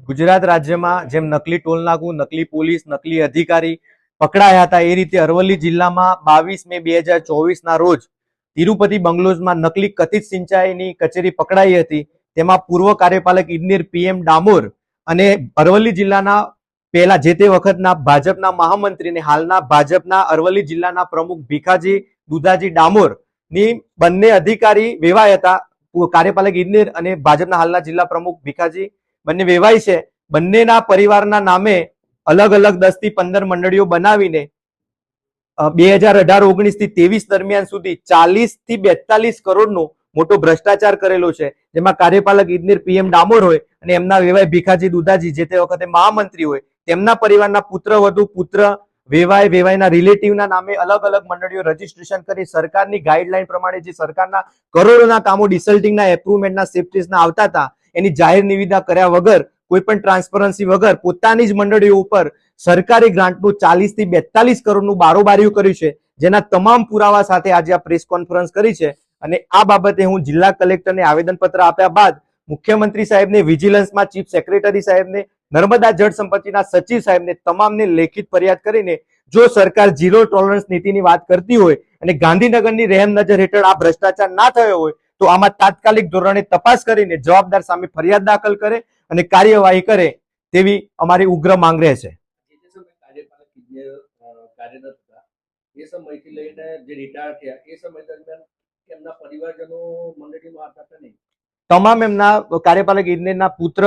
ગુજરાત રાજ્યમાં જેમ નકલી ટોલ નાકું, નકલી પોલીસ, નકલી અધિકારી પકડાયા હતા એ રીતે અરવલ્લી જિલ્લામાં 22 મે 2024 ના રોજ તિરુપતિ બંગલોઝમાં નકલી કથિત સિંચાઈની કચેરી પકડાઈ હતી. તેમાં પૂર્વ કાર્યપાલક ઇજનેર PM ડામોર અને અરવલ્લી જિલ્લાના પહેલા જે તે વખતના ભાજપના મહામંત્રી અને હાલના ભાજપના અરવલ્લી જિલ્લાના પ્રમુખ ભીખાજી દુધાજી ડામોર ની બંને અધિકારી વેવાય હતા. કાર્યપાલક ઇજનેર અને ભાજપના હાલના જિલ્લા પ્રમુખ ભીખાજી બંને વેવાય છે. બંનેના પરિવારના નામે અલગ અલગ 10 થી 15 મંડળીઓ બનાવીને 2018-19 થી 23 દરમિયાન સુધી 40 થી 42 કરોડનો મોટો ભ્રષ્ટાચાર કરેલો છે. જેમાં કાર્યપાલક ઇજનેર PM ડામોર હોય અને એમના વેવાય ભીખાજી દુધાજી જે તે વખતે મહામંત્રી હોય તેમના પરિવારના પુત્ર વધુ પુત્ર વેવાયના રિલેટિવના નામે અલગ અલગ મંડળીઓ રજીસ્ટ્રેશન કરી સરકારની ગાઈડલાઈન પ્રમાણે જે સરકારના કરોડોના કામો ડિસલ્ટિંગના એપ્રુવમેન્ટના સેફ્ટીઝના આવતા હતા એની જાહેર નિવિદા કર્યા વગર કોઈ પણ ટ્રાન્સપરન્સી વગર પોતાની જ મંડળીઓ ઉપર સરકારી ગ્રાન્ટનું 40 થી 42 કરોડનું બારોબારીયું કર્યું છે. જેના તમામ પુરાવા સાથે આજે આ પ્રેસ કોન્ફરન્સ કરી છે અને આ બાબતે હું જિલ્લા કલેક્ટરને આવેદનપત્ર આપ્યા બાદ મુખ્યમંત્રી સાહેબને, વિજિલન્સમાં ચીફ સેક્રેટરી સાહેબને, નર્મદા જળ સંપત્તિના સચિવ સાહેબને તમામને લેખિત ફરિયાદ કરીને જો સરકાર ઝીરો ટોલરન્સ નીતિની વાત કરતી હોય અને ગાંધીનગરની રહેમ નજર હેઠળ આ ભ્રષ્ટાચાર ના થયો હોય તો આમાં તાત્કાલિક ધોરણે તપાસ કરીને જવાબદાર સામે ફરિયાદ દાખલ કરે અને કાર્યવાહી કરે તેવી અમારી ઉગ્ર માંગ રહેશે. એ સમયથી લઈને જે રિટાયર થયા એ સમય દરમિયાન એમના પરિવારજનો મંડળીમાં આવતા હતા નહીં. તમામ એમના કાર્યપાલક ઇજનેરના પુત્ર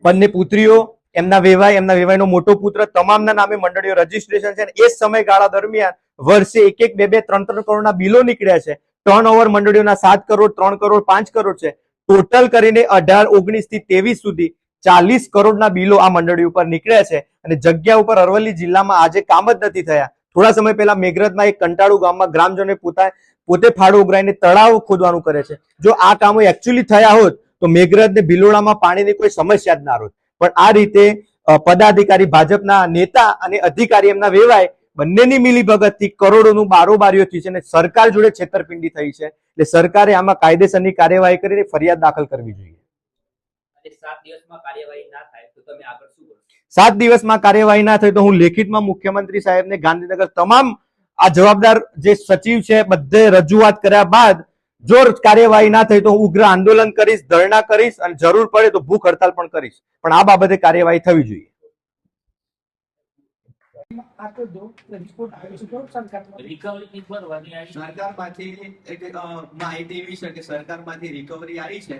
બંને પુત્રીઓ, એમના વેવાયનો મોટો પુત્ર તમામના નામે મંડળીઓ રજીસ્ટ્રેશન છે. એ સમયગાળા દરમિયાન વર્ષે 1-1, 2-2, 3-3 કરોડના બિલો નીકળ્યા છે. ટર્નઓવર મંડળીઓના 7 કરોડ, 3 કરોડ, 5 કરોડ છે. ટોટલ કરીને 18-19 થી 23 સુધી 40 કરોડના બિલો આ મંડળી ઉપર નીકળ્યા છે અને જગ્યા ઉપર અરવલ્લી જિલ્લામાં આજે કામ જ નથી થયા. થોડા સમય પહેલા મેઘરજમાં એક કંટાળુ ગામમાં ગ્રામજનોએ પોતે ફાળો ઉઘરાઈને તળાવ ખોદવાનું કરે છે. જો આ કામો એકચ્યુઅલી થયા હોત તો મેઘરજ ને ભિલોડામાં પાણીની કોઈ સમસ્યા જ ના હોત. પણ આ રીતે પદાધિકારી, ભાજપના નેતા અને અધિકારી એમના વેવાય બંનેની મિલીભગતથી કરોડોનું બારોબારીઓ થઈ છે અને સરકાર જોડે છેતરપિંડી થઈ છે. એટલે સરકારે આમાં કાયદેસરની કાર્યવાહી કરીને ફરિયાદ દાખલ કરવી જોઈએ. 7 દિવસમાં કાર્યવાહી ના થાય તો તમે આગળ શું કરો? 7 દિવસમાં કાર્યવાહી ના થાય તો હું લેખિતમાં મુખ્યમંત્રી સાહેબને, ગાંધીનગર તમામ આ જવાબદાર જે સચિવ છે બધે રજૂઆત કર્યા બાદ જો કાર્યવાહી ના થઈ તો હું ઉગ્ર આંદોલન કરીશ, ધરણા કરીશ અને જરૂર પડે તો ભૂખ હડતાલ પણ કરીશ. પણ આ બાબતે કાર્યવાહી થવી જોઈએ. માહિતી એવી છે કે સરકારમાંથી રિકવરી આવી છે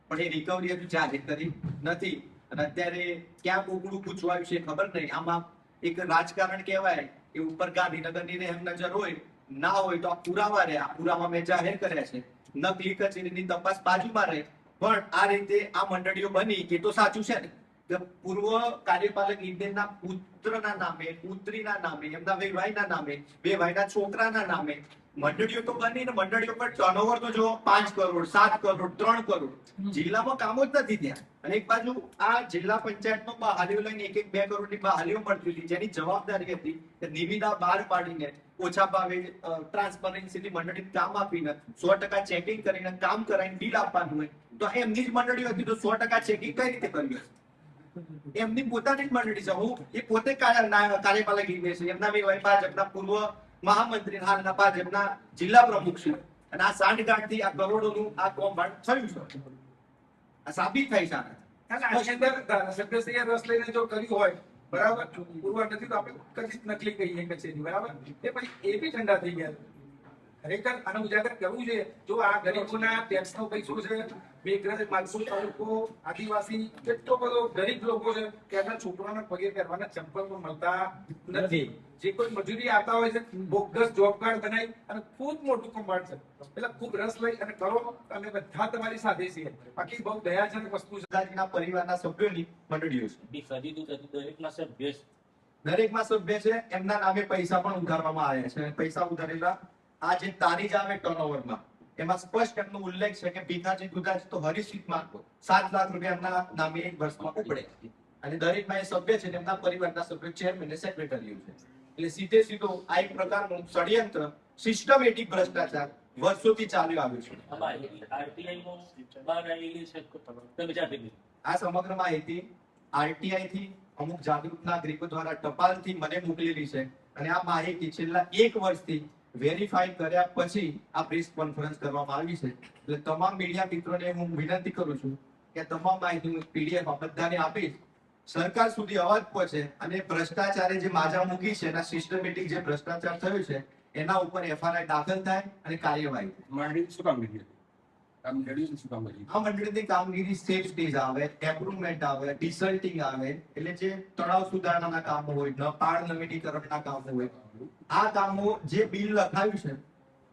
પણ એ રિકવરી હજુ જાહેર કરી નથી અને અત્યારે ક્યાં કોકડું પૂછવાયું છે ખબર નહીં. આમાં એક રાજકારણ કહેવાય કે ઉપર ગાંધીનગરની રહેમ નજર હોય ના હોય તો આ પુરાવા રહે. આ પુરાવા મેં જાહેર કર્યા છે. નકલી કચેરીની તપાસ બાજુમાં રહે પણ આ રીતે આ મંડળીઓ બની એ તો સાચું છે ને કે પૂર્વ કાર્યપાલક ઇજનેરના પુત્રના નામે, પુત્રીના નામે, એમના વેવાઈના નામે, વેવાઈના છોકરાના નામે મંડળીઓ તો બની ને મંડળીઓ પર ટર્નઓવર તો જો 5 કરોડ, 7 કરોડ, 3 કરોડ જિલ્લામાં કામો જ નથી ત્યાં. અને એક બાજુ આ જિલ્લા પંચાયતમાં બહાલીઓ લઈને 1-2 કરોડની બહાલીઓ મળતી હતી જેની જવાબદારી હતી કે નિવિદા બહાર પાડીને ઓછા ભાવે ટ્રાન્સપરન્સીની મંડળી કામ આપીને 100% ચેકિંગ કરીને કામ કરાવીને બિલ આપવાનું હોય તો એમની જ મંડળીઓ હતી તો 100% ચેકિંગ કઈ રીતે કર્યું? એમની પોતાની જ મંડળી છે. હું એ પોતે કાર્યપાલક ઇજનેર છે. એમના વેવાય ભાજપના પૂર્વ મહામંત્રી, હાલના ભાજપના જિલ્લા પ્રમુખ છે અને આ સાંઠગાંઠથી આ કરોડોનું આ કૌભાંડ થયું છે. આ સાબિત થાય છે. રસ લઈને જો કર્યું હોય બરાબર, પૂર્વ નથી તો આપણે કદી નકલી કહીએ કચેરી બરાબર, એ પછી એ બી ઠંડા થઈ ગયા. ખરેખર આનો ઉજાગર કરવું જોઈએ. જો આ ગરીબોના ટેક્સનો પૈસો છે, મેઘરજ, માલપુર તાલુકો, આદિવાસી કેટલો બધો ગરીબ લોકો છે કે એમના છોકરાઓના પગે પહેરવાના ચંપલ પણ મળતા નથી. જે કોઈ મજૂરી આવતા હોય છે બોગસ જોબ કાર્ડ બનાવી અને ખૂબ મોટું કૌભાંડ છે. એટલે ખૂબ રસ લઈ અને કરો અને બધા તમારી સાથે છીએ. બાકી બહુ દયાજનક વસ્તુ છે. પરિવારના સભ્યોની મંડળીઓ છે. દરેકમાં સભ્ય છે. એમના નામે પૈસા પણ ઉધારવામાં આવ્યા છે. પૈસા ઉધારેલા આ જે તારીખ આવે ટર્નઓવરમાં એમાં સ્પષ્ટ એમનો ઉલ્લેખ છે કે ભીખાજી દુધાજી તો હરીશીતમાં 7 લાખ રૂપિયા એમના નામે એક વર્ષમાં ઉપડે અને દરેકમાં એ સભ્ય છે તેમના પરિવારના સભ્યો, ચેરમેન અને સેક્રેટરી છે. એટલે સીધે સીધો આ એક પ્રકારનું ષડયંત્ર, સિસ્ટમેટિક ભ્રષ્ટાચાર વર્ષોથી ચાલ્યું આવ્યું છે. આ સમગ્ર માહિતી આરટીઆઈ થી અમુક જાગૃત નાગરિકો દ્વારા ટપાલથી મને મોકલેલી છે અને આ માહિતી છેલ્લા 1 વર્ષથી વેરીફાઈ કર્યા પછી આ પ્રેસ કોન્ફરન્સ કરવામાં આવી છે. એટલે તમામ મીડિયા મિત્રોને હું વિનંતી કરું છું કે તમામ માહિતી હું પીડીએફ બધાને આપીશ, સરકાર સુધી અવાજ પહોંચે અને ભ્રષ્ટાચારે જે માજા મૂકી છે એના સિસ્ટમેટિક જે ભ્રષ્ટાચાર થયો છે એના ઉપર એફઆઈઆર દાખલ થાય અને કાર્યવાહી થાય. મંડળી શું કામ કરી આ મંડળી શું કામ કરી? આ મંડળીની કામગીરી સેફ સ્ટેજ આવે, એપ્રુવમેન્ટ આવે, ડિસલ્ટિંગ આવે, એટલે જે તળાવ સુધારણાના કામો હોય, પાળ નવીનીકરણના કામો હોય, આ કામો જે બિલ લખાયું છે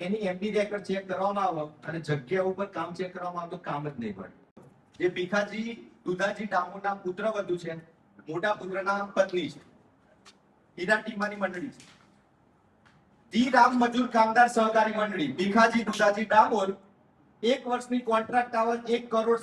એની એમડી રેકર્ડ ચેક કરવામાં આવે અને જગ્યા ઉપર કામ ચેક કરવામાં આવે તો કામ જ નહીં પડે. જે ભીખાજી દુધાજી ડામોરના પુત્રવધુ છે, મોટા પુત્રના પત્ની છે, એના ટીમાની મંડળી છે. ધી રામ મજૂર કામદાર સહકારી મંડળી ભીખાજી દુધાજી ડામોર 1 વર્ષની કોન્ટ્રાક્ટ આવક 1 કરોડ